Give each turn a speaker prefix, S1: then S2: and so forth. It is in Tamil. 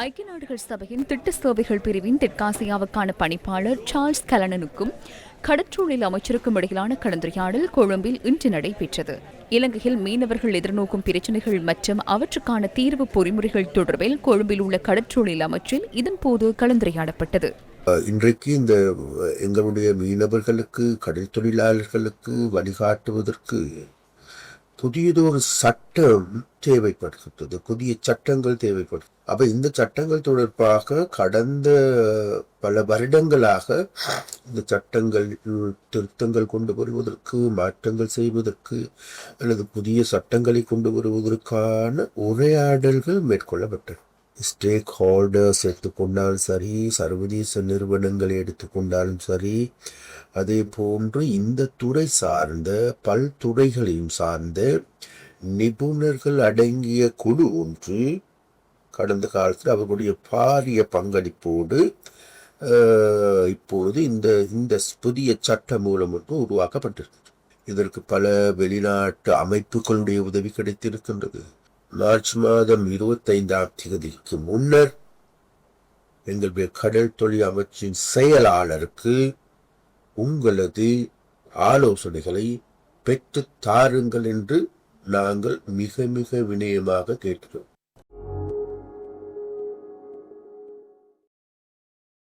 S1: ஐக்கிய நாடுகள் சபையின் திட்ட சேவைகள் பிரிவின் தெற்காசியாவுக்கான பணிப்பாளர் சார்ல்ஸ் கலனனுக்கும் கடற்றொழில் அமைச்சருக்கும் இடையிலான கலந்துரையாடல் கொழும்பில் இன்று நடைபெற்றது. இலங்கையில் மீனவர்கள் எதிர்நோக்கும் பிரச்சினைகள் மற்றும் அவற்றுக்கான தீர்வு பொறிமுறைகள் தொடர்பில் கொழும்பில் உள்ள கடற்றொழில் அமைச்சில் இதன்போது கலந்துரையாடப்பட்டது.
S2: இன்றைக்கு இந்த எங்களுடைய மீனவர்களுக்கு கடல் தொழிலாளர்களுக்கு வழிகாட்டுவதற்கு புதியதொரு சட்டம் தேவைப்படுகிறது, புதிய சட்டங்கள் தேவைப்படும். அப்ப இந்த சட்டங்கள் தொடர்பாக கடந்த பல வருடங்களாக இந்த சட்டங்கள் திருத்தங்கள் கொண்டு வருவதற்கு, மாற்றங்கள் செய்வதற்கு அல்லது புதிய சட்டங்களை கொண்டு வருவதற்கான உரையாடல்கள் மேற்கொள்ளப்பட்டன. ஸ்டேக் ஹோல்டர்ஸ் எடுத்துக்கொண்டாலும் சரி, சர்வதேச நிறுவனங்களை எடுத்துக்கொண்டாலும் சரி, அதே போன்று இந்த துறை சார்ந்த பல்துறைகளையும் சார்ந்த நிபுணர்கள் அடங்கிய குழு ஒன்று கடந்த காலத்தில் அவர்களுடைய பாரிய பங்களிப்போடு இப்போது இந்த புதிய சட்ட மூலம் ஒன்று உருவாக்கப்பட்டிருக்கு. இதற்கு பல வெளிநாட்டு அமைப்புகளுடைய உதவி கிடைத்திருக்கின்றது. மார்ச் மாதம் 25ஆம் தேதிக்கு முன்னர் எங்களுடைய கடல் தொழில் அமைச்சின் செயலாளருக்கு உங்களது ஆலோசனைகளை பெற்று தாருங்கள் என்று நாங்கள் மிக மிக வினயமாக கேட்கிறோம்.